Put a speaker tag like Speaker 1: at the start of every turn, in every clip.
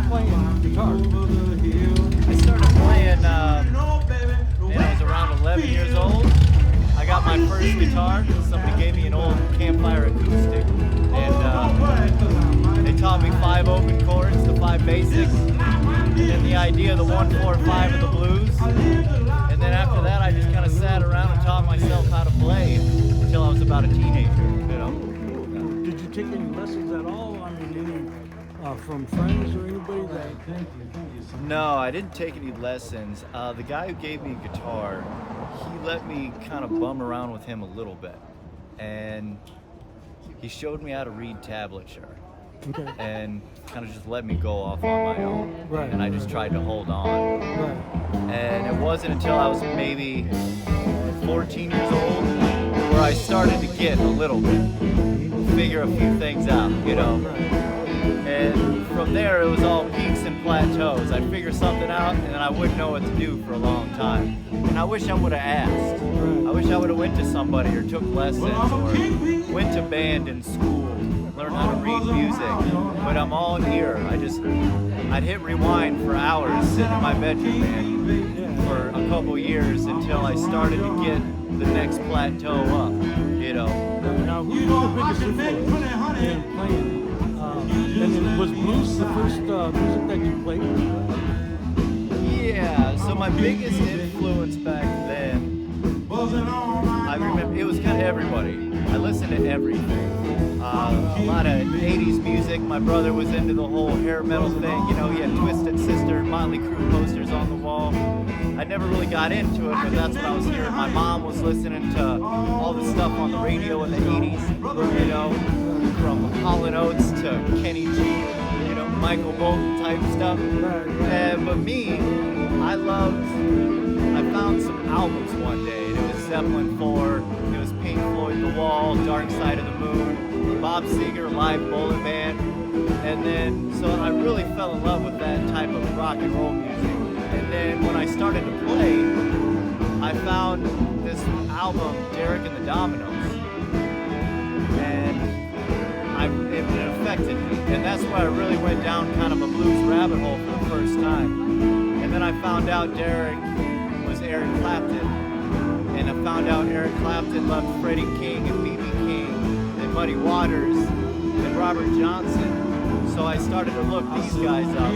Speaker 1: playing guitar?
Speaker 2: I started playing when I was around 11 years old. I got my first guitar. Somebody gave me an old Campfire acoustic, and they taught me 5 open chords, the 5 basics, and then the idea, the 1, 4, 5 of the blues. And then after that, I just kind of sat around and taught myself how to play until I was about a teenager.
Speaker 1: Did you take any lessons at all? I mean, any from friends or anybody that?
Speaker 2: No, I didn't take any lessons. The guy who gave me a guitar, he let me kind of bum around with him a little bit, and he showed me how to read tablature.
Speaker 1: Okay.
Speaker 2: And kind of just let me go off on my own.
Speaker 1: Right.
Speaker 2: And I just tried to hold on.
Speaker 1: Right.
Speaker 2: And it wasn't until I was maybe 14 years old where I started to get a little bit, figure a few things out, And from there, it was all peaks and plateaus. I'd figure something out, and then I wouldn't know what to do for a long time. And I wish I would have asked. I wish I would have went to somebody or took lessons or went to band in school, learned how to read music. But I'm all ear. I'd hit rewind for hours sitting in my bedroom, man, for a couple years until I started to get the next plateau up,
Speaker 1: Now, who's the biggest influence in playing? And then was blues the first music that you played?
Speaker 2: Yeah, so my biggest influence back then, I remember, it was kind of everybody. I listened to everything. A lot of 80s music. My brother was into the whole hair metal thing. He had Twisted Sister, Motley Crue posters on the wall. I never really got into it, but that's what I was hearing. My mom was listening to all the stuff on the radio in the 80s, from Hall & Oates to Kenny G, Michael Bolton type stuff. But me, I found some albums one day, and it was Zeppelin 4, it was Pink Floyd, The Wall, Dark Side of the Moon, Bob Seger, Live Bullet Band, and then, so I really fell in love with that type of rock and roll music. And then when I started to play, I found this album, Derek and the Dominos, and it affected me. And that's why I really went down kind of a blues rabbit hole for the first time. And then I found out Derek was Eric Clapton, and I found out Eric Clapton loved Freddie King and B.B. King and Muddy Waters and Robert Johnson. So I started to look these guys up,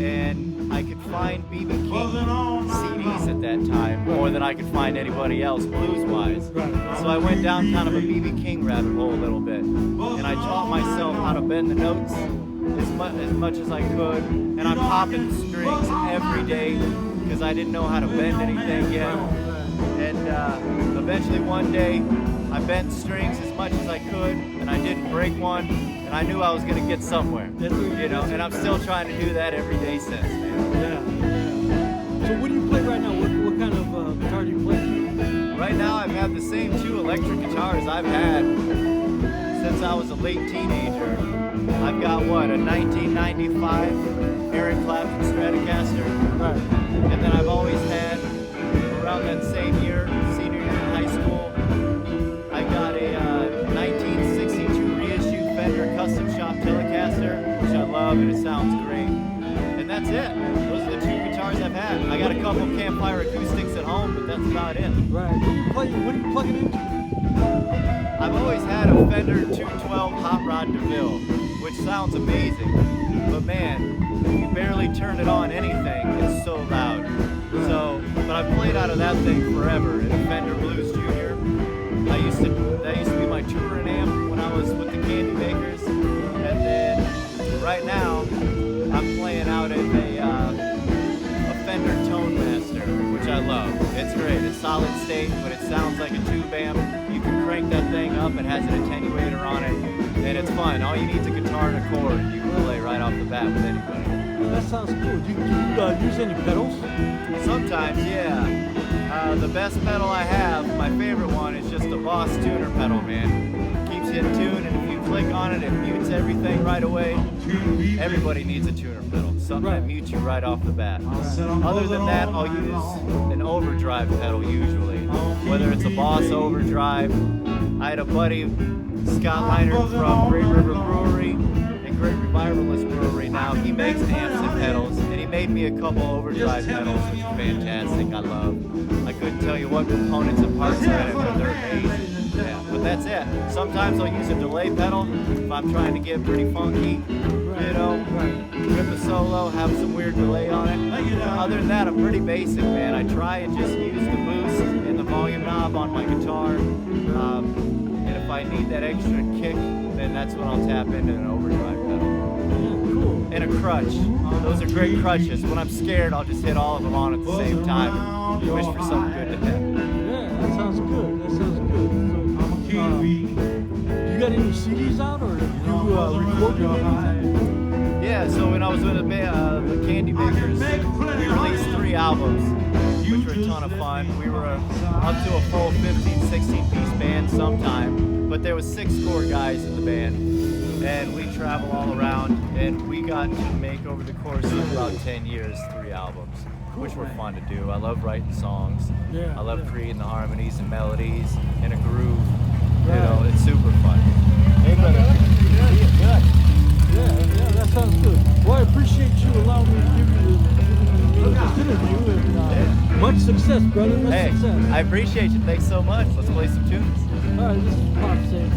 Speaker 2: and I could find B.B. King CDs at that time more than I could find anybody else blues-wise. So I went down kind of a B.B. King rabbit hole a little bit, and I taught myself how to bend the notes as much as I could, and I'm popping strings every day because I didn't know how to bend anything yet. And eventually one day I bent strings as much as I could, and I didn't break one, and I knew I was going to get somewhere, and I'm still trying to do that every day since, man.
Speaker 1: Yeah. So what do you play right now? What kind of guitar do you play?
Speaker 2: Right now I've had the same 2 electric guitars I've had since I was a late teenager. I've got, a 1995 Eric Clapton Stratocaster.
Speaker 1: Right.
Speaker 2: And then I've always had, around that same year, senior year in high school, I got a 1962 reissue Fender Custom Shop Telecaster, which I love, and it sounds great. And that's it. Those are the 2 guitars I've had. I got a couple Campfire acoustics at home, but that's about it.
Speaker 1: Right. What are you plugging into?
Speaker 2: I've always had a Fender 212 Hot Rod DeVille, which sounds amazing, but man, if you barely turn it on anything, it's so loud. But I've played out of that thing forever in a Fender Blues Junior. That used to be my touring amp when I was with the Candy Makers, and then right now I'm playing out in a Fender Tone Master, which I love. It's great. It's solid state, but it sounds like a tube amp. You can crank that thing up. It has an attenuator on it, and it's fun. All you need is a guitar and a chord, and you can play right off the bat with anybody.
Speaker 1: That sounds cool. Do you use any pedals?
Speaker 2: Sometimes, yeah. The best pedal I have, my favorite one, is just a Boss tuner pedal, man. Keeps you in tune, and if you click on it, it mutes everything right away. Everybody needs a tuner pedal, something that mutes you right off the bat. Other than that, I'll use an overdrive pedal usually, whether it's a Boss overdrive. I had a buddy, Scott Leinert from Great River Brewery and Great Revivalist Brewery now. He he makes amps and pedals, and he made me a couple overdrive pedals, which are fantastic. I love. I couldn't tell you what components and parts are in it, but they're amazing. Yeah, but that's it. Sometimes I'll use a delay pedal if I'm trying to get pretty funky, you know, rip a solo, have some weird delay on it. Other than that, I'm pretty basic, man. I try and just use the boost and the volume knob on my guitar. And if I need that extra kick, then that's when I'll tap into an overdrive pedal.
Speaker 1: Cool.
Speaker 2: And a crutch. Those are great crutches. When I'm scared, I'll just hit all of them on at the same time and wish for something good to happen.
Speaker 1: Yeah, that sounds good. That sounds good. So, you got any CDs out, or you recorded anything?
Speaker 2: Yeah, so when I was with the Candy Makers, we released 3 albums, which were a ton of fun. We were up to a full 15, 16-piece band sometime, but there was 6 core guys in the band, and we travel all around, and we got to make, over the course of about 10 years, 3 albums, which were fun to do. I love writing songs.
Speaker 1: Yeah,
Speaker 2: I love
Speaker 1: yeah.
Speaker 2: creating the harmonies and melodies in a groove. You know, it's super fun.
Speaker 1: Hey, brother.
Speaker 2: Good.
Speaker 1: Yeah, that sounds good. Well, I appreciate you allowing me to give you this interview, and much success, brother. Much
Speaker 2: Hey,
Speaker 1: success.
Speaker 2: I appreciate you. Thanks so much. Let's play some tunes.
Speaker 1: All right, this is Pop saying